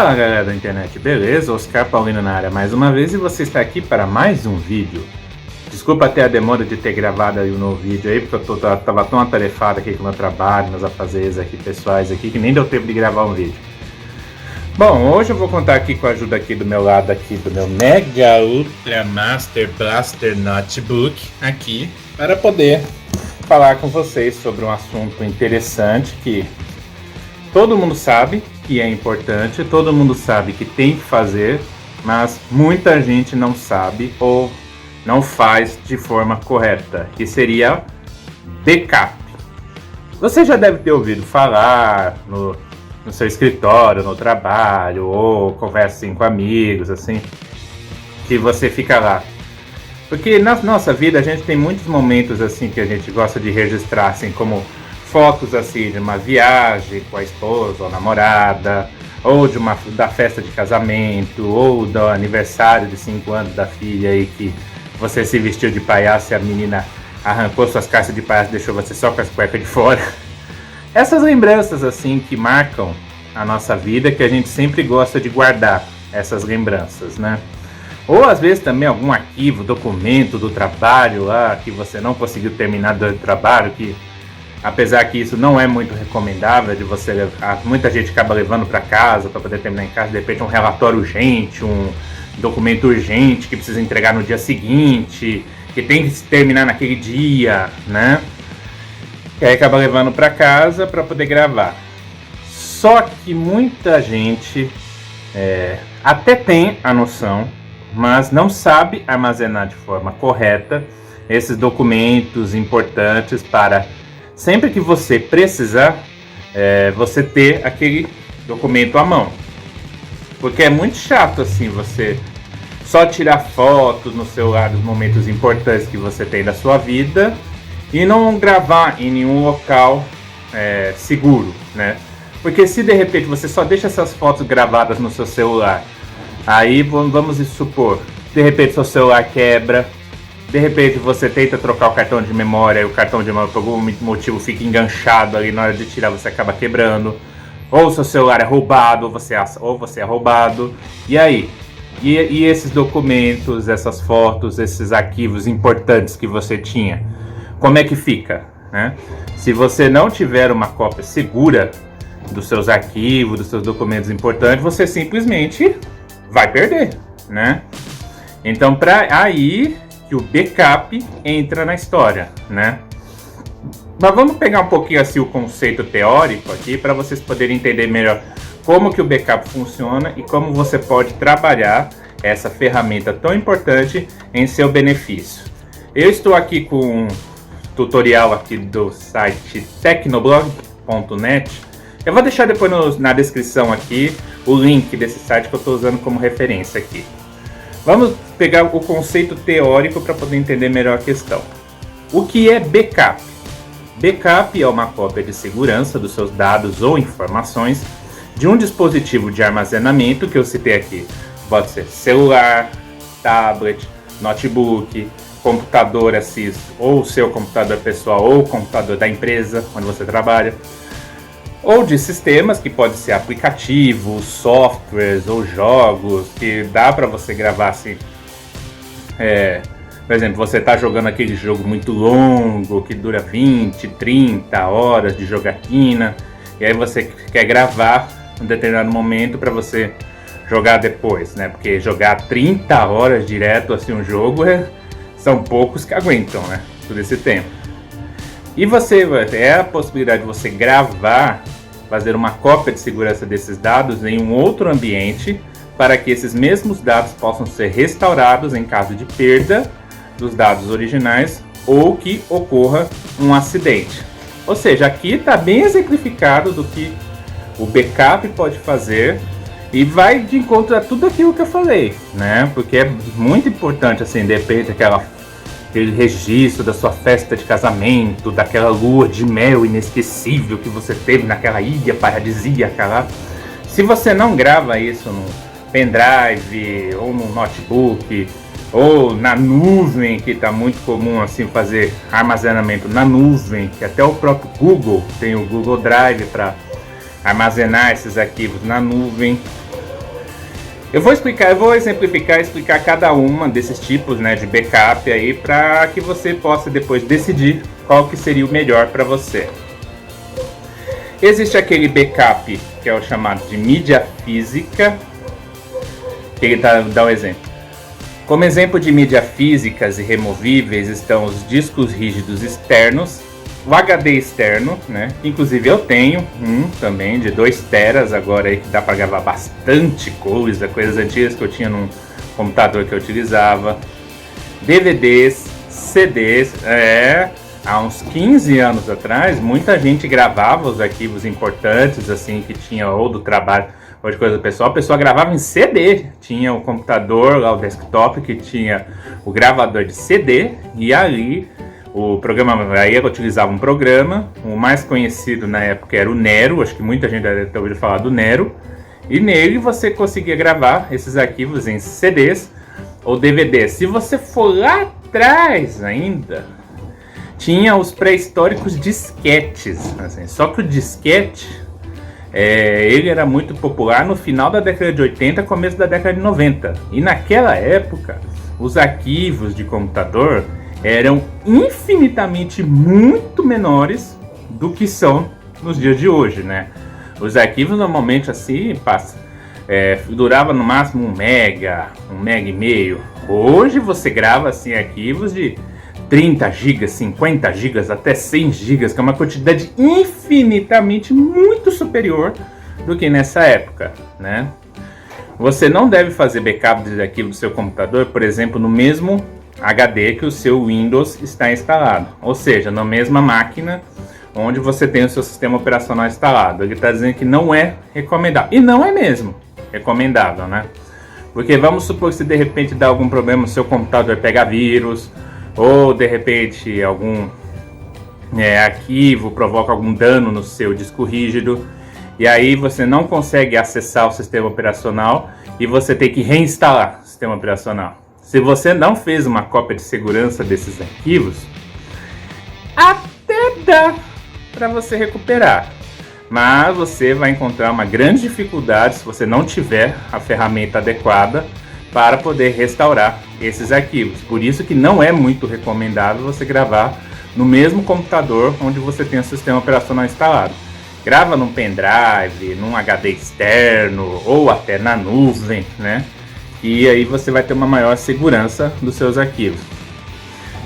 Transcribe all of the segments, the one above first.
Fala galera da internet, beleza? Oscar Paulino na área mais uma vez e você está aqui para mais um vídeo. Desculpa até a demora de ter gravado aí um novo vídeo aí, porque eu tava tão atarefado aqui com o meu trabalho, meus afazeres aqui pessoais aqui, que nem deu tempo de gravar um vídeo. Bom, hoje eu vou contar aqui com a ajuda aqui do meu lado aqui do meu Mega Ultra Master Blaster Notebook aqui, para poder falar com vocês sobre um assunto interessante que todo mundo sabe que é importante, todo mundo sabe que tem que fazer, mas muita gente não sabe ou não faz de forma correta, que seria backup. Você já deve ter ouvido falar no seu escritório, no trabalho, ou conversa assim, com amigos, assim, que você fica lá. Porque na nossa vida a gente tem muitos momentos assim que a gente gosta de registrar, assim, como fotos assim de uma viagem com a esposa ou namorada, ou da festa de casamento, ou do aniversário de 5 anos da filha aí que você se vestiu de palhaço e a menina arrancou suas calças de palhaço e deixou você só com as cuecas de fora. Essas lembranças assim que marcam a nossa vida, que a gente sempre gosta de guardar essas lembranças, né? Ou às vezes também algum arquivo, documento do trabalho lá que você não conseguiu terminar do trabalho, que apesar que isso não é muito recomendável de você levar, muita gente acaba levando para casa para poder terminar em casa, de repente um relatório urgente, um documento urgente que precisa entregar no dia seguinte, que tem que terminar naquele dia, né? E aí acaba levando para casa para poder gravar. Só que muita gente até tem a noção, mas não sabe armazenar de forma correta esses documentos importantes para sempre que você precisar, você ter aquele documento à mão. Porque é muito chato assim você só tirar fotos no celular dos momentos importantes que você tem da sua vida e não gravar em nenhum local seguro, né? Porque se de repente você só deixa essas fotos gravadas no seu celular, aí vamos supor, de repente seu celular quebra, de repente você tenta trocar o cartão de memória e o cartão de memória por algum motivo fica enganchado ali, na hora de tirar você acaba quebrando, ou seu celular é roubado, ou você é roubado, e aí? E esses documentos, essas fotos, esses arquivos importantes que você tinha, como é que fica, né? Se você não tiver uma cópia segura dos seus arquivos, dos seus documentos importantes, você simplesmente vai perder, né? Então, aí que o backup entra na história, né? Mas vamos pegar um pouquinho assim o conceito teórico aqui para vocês poderem entender melhor como que o backup funciona e como você pode trabalhar essa ferramenta tão importante em seu benefício. Eu estou aqui com um tutorial aqui do site tecnoblog.net. Eu vou deixar depois na descrição aqui o link desse site que eu estou usando como referência aqui. Vamos pegar o conceito teórico para poder entender melhor a questão. O que é backup? Backup é uma cópia de segurança dos seus dados ou informações de um dispositivo de armazenamento que eu citei aqui. Pode ser celular, tablet, notebook, computador assim, ou seu computador pessoal ou computador da empresa onde você trabalha. Ou de sistemas, que pode ser aplicativos, softwares ou jogos, que dá para você gravar assim. Por exemplo, você está jogando aquele jogo muito longo, que dura 20, 30 horas de jogatina, e aí você quer gravar um determinado momento para você jogar depois, né? Porque jogar 30 horas direto assim um jogo, são poucos que aguentam, né? Todo esse tempo. E você a possibilidade de você gravar, fazer uma cópia de segurança desses dados em um outro ambiente para que esses mesmos dados possam ser restaurados em caso de perda dos dados originais ou que ocorra um acidente. Ou seja, aqui está bem exemplificado do que o backup pode fazer e vai de encontro a tudo aquilo que eu falei, né? Porque é muito importante, assim, de repente aquele registro da sua festa de casamento, daquela lua de mel inesquecível que você teve naquela ilha paradisíaca lá. Se você não grava isso no pendrive ou no notebook ou na nuvem, que está muito comum assim fazer armazenamento na nuvem, que até o próprio Google tem o Google Drive para armazenar esses arquivos na nuvem. Eu vou explicar cada uma desses tipos, né, de backup aí, para que você possa depois decidir qual que seria o melhor para você. Existe aquele backup que é o chamado de mídia física, que ele dá um exemplo. Como exemplo de mídias físicas e removíveis estão os discos rígidos externos, o HD externo, né? Inclusive eu tenho um também de 2 teras agora aí, que dá para gravar bastante coisa, coisas antigas que eu tinha num computador que eu utilizava, DVDs, CDs, há uns 15 anos atrás, muita gente gravava os arquivos importantes, assim, que tinha ou do trabalho ou de coisa pessoal, a pessoa gravava em CD, tinha o computador lá, o desktop, que tinha o gravador de CD, e ali o programa, aí eu utilizava um programa, o mais conhecido na época era o Nero, acho que muita gente deve ter ouvido falar do Nero, e nele você conseguia gravar esses arquivos em CDs ou DVDs. Se você for lá atrás ainda, tinha os pré-históricos disquetes, assim. Só que o disquete, ele era muito popular no final da década de 80, começo da década de 90, e naquela época os arquivos de computador eram infinitamente muito menores do que são nos dias de hoje, né? Os arquivos normalmente assim durava no máximo 1 mega, 1 mega e meio. Hoje você grava assim arquivos de 30 gigas, 50 gigas, até 100 gigas, que é uma quantidade infinitamente muito superior do que nessa época, né? Você não deve fazer backup de arquivo do seu computador, por exemplo, no mesmo HD que o seu Windows está instalado, ou seja, na mesma máquina onde você tem o seu sistema operacional instalado. Ele está dizendo que não é recomendável, e não é mesmo recomendável, né? Porque vamos supor que se de repente dá algum problema no seu computador, pega vírus, ou de repente algum arquivo provoca algum dano no seu disco rígido, e aí você não consegue acessar o sistema operacional e você tem que reinstalar o sistema operacional. Se você não fez uma cópia de segurança desses arquivos, até dá para você recuperar, mas você vai encontrar uma grande dificuldade se você não tiver a ferramenta adequada para poder restaurar esses arquivos. Por isso que não é muito recomendável você gravar no mesmo computador onde você tem o sistema operacional instalado. Grava num pendrive, num HD externo ou até na nuvem, né? E aí você vai ter uma maior segurança dos seus arquivos.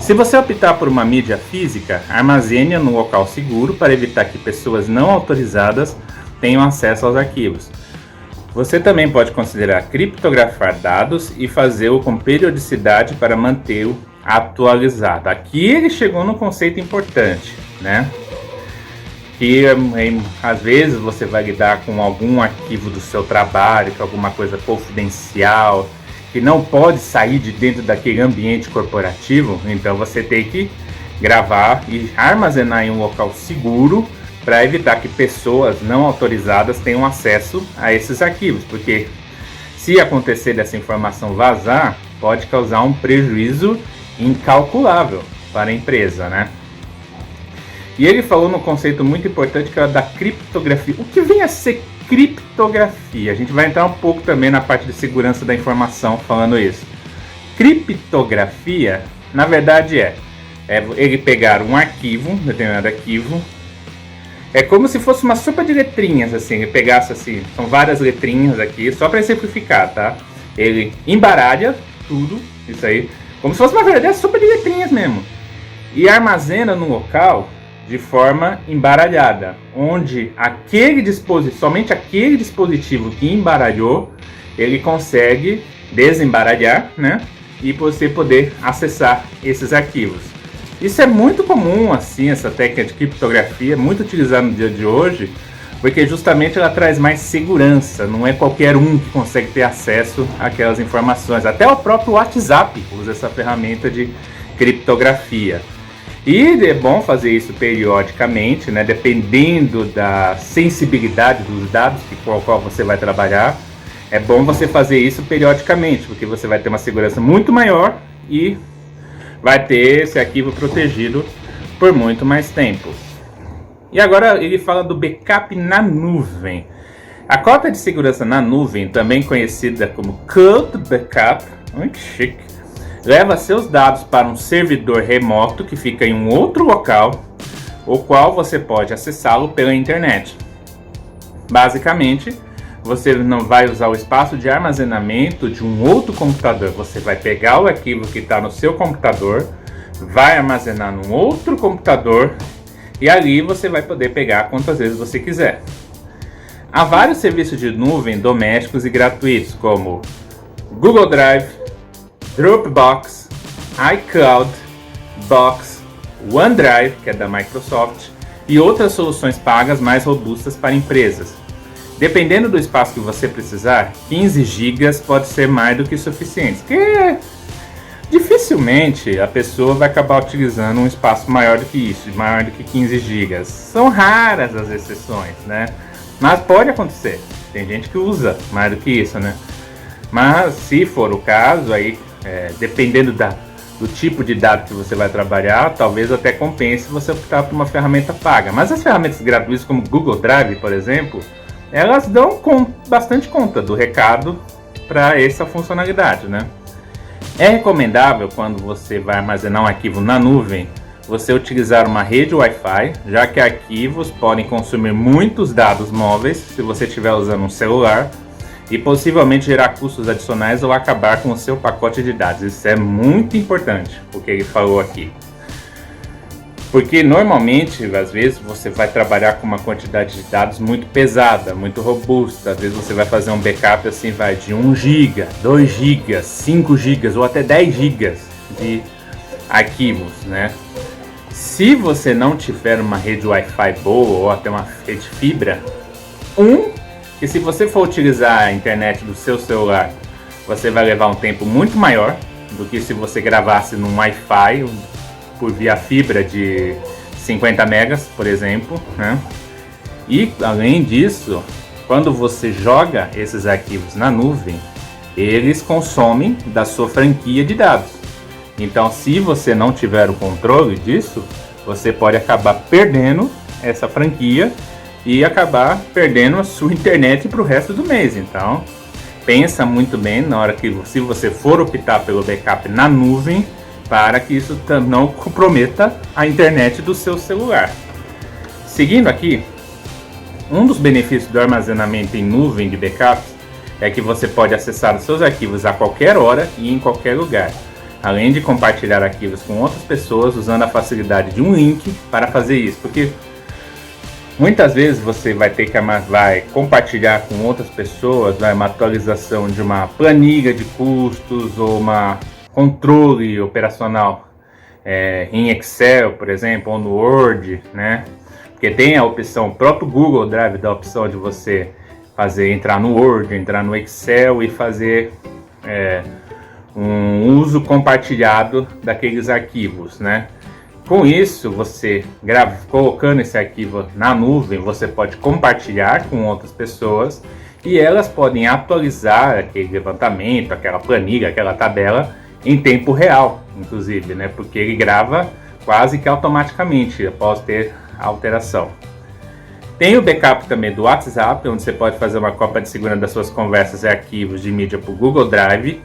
Se você optar por uma mídia física, armazene-a num local seguro para evitar que pessoas não autorizadas tenham acesso aos arquivos. Você também pode considerar criptografar dados e fazê-lo com periodicidade para mantê-lo atualizado. Aqui ele chegou num conceito importante, né? Que às vezes você vai lidar com algum arquivo do seu trabalho, que é alguma coisa confidencial, que não pode sair de dentro daquele ambiente corporativo, então você tem que gravar e armazenar em um local seguro para evitar que pessoas não autorizadas tenham acesso a esses arquivos, porque se acontecer dessa informação vazar, pode causar um prejuízo incalculável para a empresa, né? E ele falou num conceito muito importante que é o da criptografia. O que vem a ser criptografia? A gente vai entrar um pouco também na parte de segurança da informação falando isso. Criptografia, na verdade, é ele pegar um arquivo, um determinado arquivo, é como se fosse uma sopa de letrinhas, assim, ele pegasse assim, são várias letrinhas aqui, só para exemplificar, tá? Ele embaralha tudo, isso aí, como se fosse uma verdadeira sopa de letrinhas mesmo, e armazena num local de forma embaralhada, onde somente aquele dispositivo que embaralhou, ele consegue desembaralhar, né? E você poder acessar esses arquivos. Isso é muito comum, assim, essa técnica de criptografia, muito utilizada no dia de hoje, porque justamente ela traz mais segurança, não é qualquer um que consegue ter acesso àquelas informações. Até o próprio WhatsApp usa essa ferramenta de criptografia. E é bom fazer isso periodicamente, né? Dependendo da sensibilidade dos dados com o qual você vai trabalhar. É bom você fazer isso periodicamente, porque você vai ter uma segurança muito maior e vai ter esse arquivo protegido por muito mais tempo. E agora ele fala do backup na nuvem. A cópia de segurança na nuvem, também conhecida como Cloud Backup, muito chique, leva seus dados para um servidor remoto que fica em um outro local, o qual você pode acessá-lo pela internet. Basicamente, você não vai usar o espaço de armazenamento de um outro computador. Você vai pegar o arquivo que está no seu computador, vai armazenar num outro computador e ali você vai poder pegar quantas vezes você quiser. Há vários serviços de nuvem domésticos e gratuitos, como Google Drive, Dropbox, iCloud, Box, OneDrive, que é da Microsoft, e outras soluções pagas mais robustas para empresas. Dependendo do espaço que você precisar, 15 GB pode ser mais do que suficiente, porque dificilmente a pessoa vai acabar utilizando um espaço maior do que isso, maior do que 15 GB. São raras as exceções, né? Mas pode acontecer, tem gente que usa mais do que isso, né? Mas se for o caso, aí dependendo do tipo de dado que você vai trabalhar, talvez até compense você optar por uma ferramenta paga. Mas as ferramentas gratuitas como Google Drive, por exemplo, elas dão bastante conta do recado para essa funcionalidade, né? É recomendável, quando você vai armazenar um arquivo na nuvem, você utilizar uma rede Wi-Fi, já que arquivos podem consumir muitos dados móveis se você estiver usando um celular, e possivelmente gerar custos adicionais ou acabar com o seu pacote de dados. Isso é muito importante, o que ele falou aqui. Porque normalmente, às vezes, você vai trabalhar com uma quantidade de dados muito pesada, muito robusta. Às vezes você vai fazer um backup assim, vai de 1 GB, 2 GB, 5 GB ou até 10 GB de arquivos, né? Se você não tiver uma rede Wi-Fi boa ou até uma rede fibra, que se você for utilizar a internet do seu celular, você vai levar um tempo muito maior do que se você gravasse num Wi-Fi por via fibra de 50 megas, por exemplo, né? E além disso, quando você joga esses arquivos na nuvem, eles consomem da sua franquia de dados. Então, se você não tiver o controle disso, você pode acabar perdendo essa franquia e acabar perdendo a sua internet para o resto do mês. Então, pensa muito bem na hora que, se você for optar pelo backup na nuvem, para que isso não comprometa a internet do seu celular. Seguindo aqui, um dos benefícios do armazenamento em nuvem de backups é que você pode acessar os seus arquivos a qualquer hora e em qualquer lugar, além de compartilhar arquivos com outras pessoas usando a facilidade de um link para fazer isso, porque muitas vezes você vai ter que compartilhar com outras pessoas uma atualização de uma planilha de custos ou uma controle operacional em Excel, por exemplo, ou no Word, né? Porque tem a opção, o próprio Google Drive dá a opção de você entrar no Word, entrar no Excel e fazer um uso compartilhado daqueles arquivos, né? Com isso, você colocando esse arquivo na nuvem, você pode compartilhar com outras pessoas e elas podem atualizar aquele levantamento, aquela planilha, aquela tabela em tempo real, inclusive, né? Porque ele grava quase que automaticamente após ter a alteração. Tem o backup também do WhatsApp, onde você pode fazer uma cópia de segurança das suas conversas e arquivos de mídia para o Google Drive,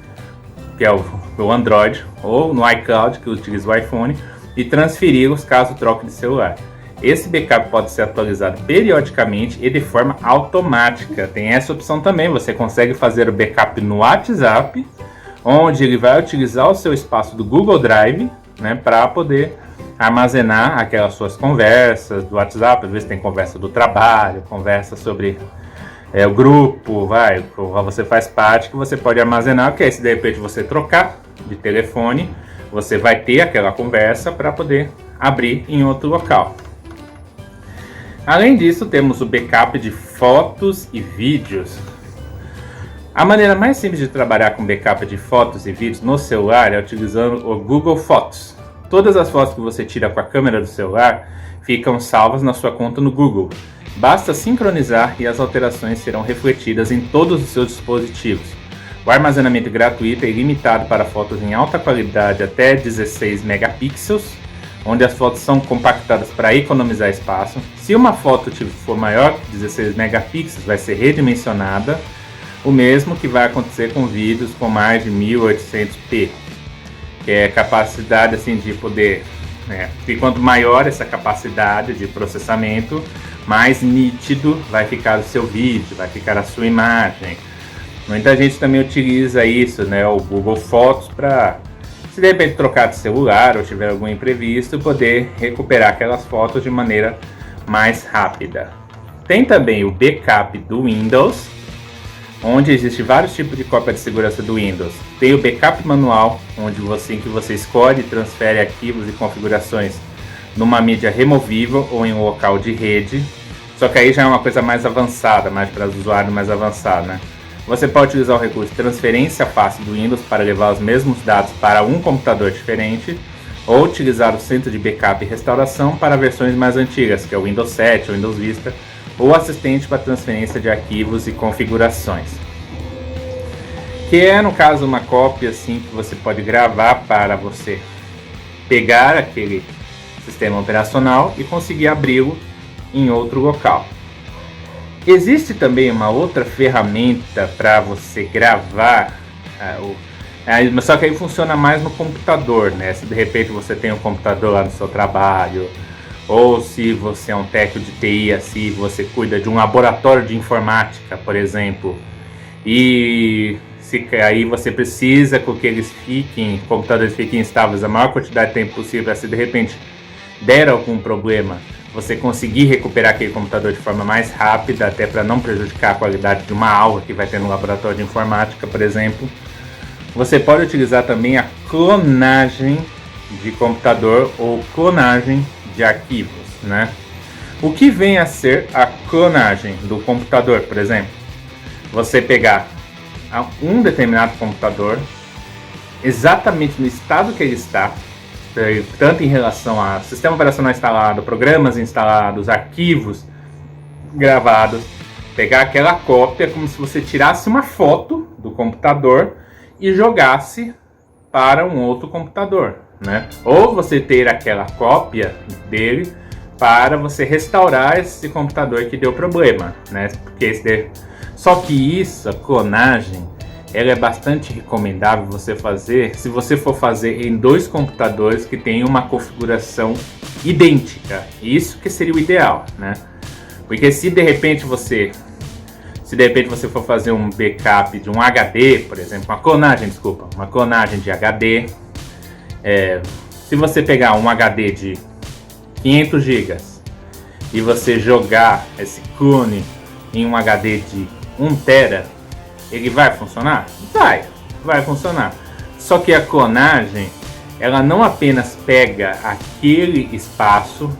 que é o Android, ou no iCloud, que utiliza o iPhone, e transferi-los caso troque de celular. Esse backup pode ser atualizado periodicamente e de forma automática. Tem essa opção também, você consegue fazer o backup no WhatsApp, onde ele vai utilizar o seu espaço do Google Drive, né, para poder armazenar aquelas suas conversas do WhatsApp. Às vezes tem conversa do trabalho, conversa sobre o grupo, você faz parte, que você pode armazenar, porque aí se de repente você trocar de telefone, você vai ter aquela conversa para poder abrir em outro local. Além disso, temos o backup de fotos e vídeos. A maneira mais simples de trabalhar com backup de fotos e vídeos no celular é utilizando o Google Fotos. Todas as fotos que você tira com a câmera do celular ficam salvas na sua conta no Google. Basta sincronizar e as alterações serão refletidas em todos os seus dispositivos. O armazenamento gratuito é ilimitado para fotos em alta qualidade até 16 megapixels, onde as fotos são compactadas para economizar espaço. Se uma foto for maior que 16 megapixels, vai ser redimensionada, o mesmo que vai acontecer com vídeos com mais de 1800p, que é capacidade assim de poder, e quanto maior essa capacidade de processamento, mais nítido vai ficar o seu vídeo, vai ficar a sua imagem. Muita gente também utiliza isso, o Google Fotos, para, se de repente trocar de celular ou tiver algum imprevisto, poder recuperar aquelas fotos de maneira mais rápida. Tem também o backup do Windows, onde existe vários tipos de cópia de segurança do Windows. Tem o backup manual, onde você escolhe e transfere arquivos e configurações numa mídia removível ou em um local de rede. Só que aí já é uma coisa mais avançada, mais para os usuários mais avançados, Você pode utilizar o recurso de transferência fácil do Windows para levar os mesmos dados para um computador diferente, ou utilizar o centro de backup e restauração para versões mais antigas, que é o Windows 7 ou Windows Vista, ou assistente para transferência de arquivos e configurações. Que é, no caso, uma cópia assim, que você pode gravar para você pegar aquele sistema operacional e conseguir abri-lo em outro local. Existe também uma outra ferramenta para você gravar, só que aí funciona mais no computador, Se de repente você tem um computador lá no seu trabalho, ou se você é um técnico de TI, assim, você cuida de um laboratório de informática, por exemplo, e aí você precisa que computadores fiquem estáveis a maior quantidade de tempo possível, se de repente der algum problema, você conseguir recuperar aquele computador de forma mais rápida, até para não prejudicar a qualidade de uma aula que vai ter no laboratório de informática, por exemplo. Você pode utilizar também a clonagem de computador ou clonagem de arquivos, O que vem a ser a clonagem do computador, por exemplo? Você pegar um determinado computador, exatamente no estado que ele está, tanto em relação a sistema operacional instalado, programas instalados, arquivos gravados, pegar aquela cópia como se você tirasse uma foto do computador e jogasse para um outro computador, Ou você ter aquela cópia dele para você restaurar esse computador que deu problema, Só que a clonagem, ela é bastante recomendável você fazer se você for fazer em dois computadores que têm uma configuração idêntica. Isso que seria o ideal, Porque se de repente você for fazer um backup de um HD, por exemplo, uma clonagem de HD, se você pegar um HD de 500 GB e você jogar esse clone em um HD de 1 TB, ele vai funcionar? Vai funcionar. Só que a clonagem, ela não apenas pega aquele espaço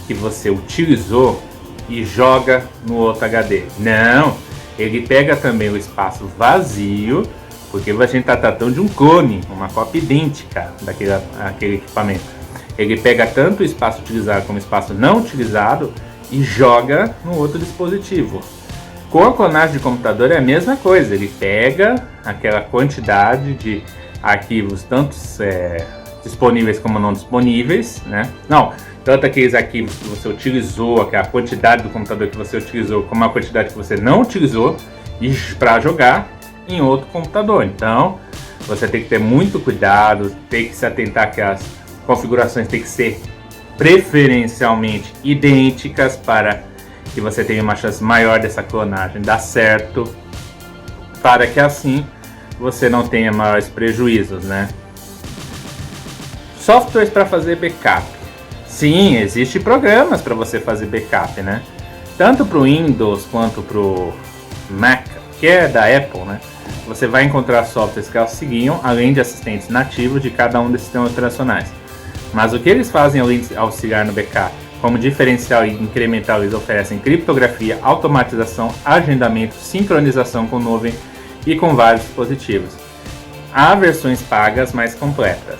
que você utilizou e joga no outro HD. Não, ele pega também o espaço vazio, porque a gente está tratando de um clone, uma cópia idêntica daquele equipamento. Ele pega tanto o espaço utilizado como o espaço não utilizado e joga no outro dispositivo. Com a clonagem de computador é a mesma coisa, ele pega aquela quantidade de arquivos, tanto disponíveis como não disponíveis, tanto aqueles arquivos que você utilizou, aquela quantidade do computador que você utilizou, como a quantidade que você não utilizou, e para jogar em outro computador. Então, você tem que ter muito cuidado, tem que se atentar que as configurações têm que ser preferencialmente idênticas para que você tenha uma chance maior dessa clonagem dar certo, para que assim você não tenha maiores prejuízos, Softwares para fazer backup. Sim, existem programas para você fazer backup, Tanto para o Windows quanto para o Mac, que é da Apple, Você vai encontrar softwares que auxiliam, além de assistentes nativos de cada um desses sistemas operacionais. Mas o que eles fazem além de auxiliar no backup? Como diferencial incremental, eles oferecem criptografia, automatização, agendamento, sincronização com nuvem e com vários dispositivos. Há versões pagas mais completas.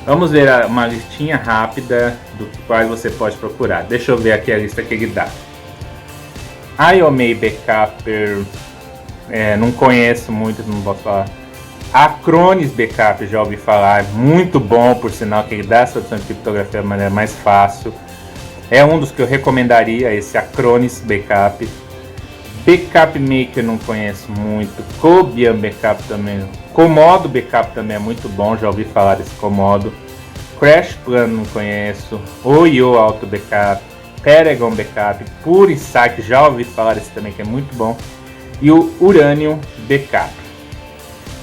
Vamos ver uma listinha rápida do quais você pode procurar. Deixa eu ver aqui a lista que ele dá. IOMEI Backup, não conheço muito, não posso falar. Acronis Backup, já ouvi falar, é muito bom, por sinal, que ele dá essa opção de criptografia de maneira mais fácil. É um dos que eu recomendaria, esse Acronis Backup. Backup Maker não conheço muito. Cobian Backup também. Comodo Backup também é muito bom, já ouvi falar desse Comodo. Crash Plan não conheço. Oyo Auto Backup. Paragon Backup. PureInsight, já ouvi falar desse também, que é muito bom. E o Uranium Backup.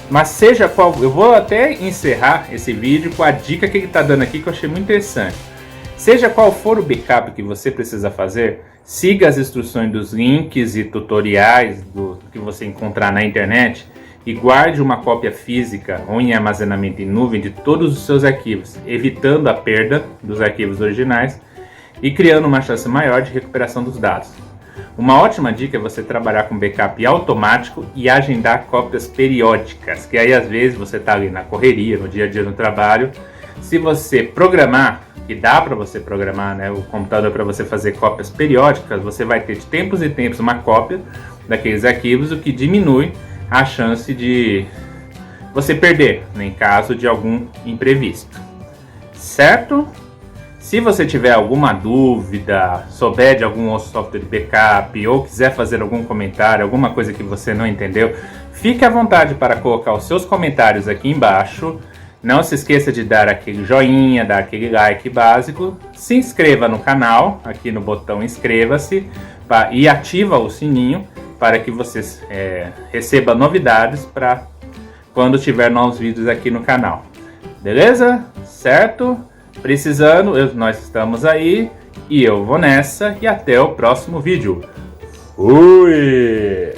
Mas seja qual, eu vou até encerrar esse vídeo com a dica que ele está dando aqui, que eu achei muito interessante. Seja qual for o backup que você precisa fazer, siga as instruções dos links e tutoriais que você encontrar na internet e guarde uma cópia física ou em armazenamento em nuvem de todos os seus arquivos, evitando a perda dos arquivos originais e criando uma chance maior de recuperação dos dados. Uma ótima dica é você trabalhar com backup automático e agendar cópias periódicas, que aí às vezes você está ali na correria, no dia a dia no trabalho. Se você programar, que dá para você programar, né, o computador para você fazer cópias periódicas, você vai ter de tempos em tempos uma cópia daqueles arquivos, o que diminui a chance de você perder, né, em caso de algum imprevisto. Certo? Se você tiver alguma dúvida, souber de algum outro software de backup ou quiser fazer algum comentário, alguma coisa que você não entendeu, fique à vontade para colocar os seus comentários aqui embaixo. Não se esqueça de dar aquele joinha, dar aquele like básico. Se inscreva no canal, aqui no botão inscreva-se e ativa o sininho para que você receba novidades para quando tiver novos vídeos aqui no canal. Beleza? Certo? Precisando, nós estamos aí e eu vou nessa e até o próximo vídeo. Fui!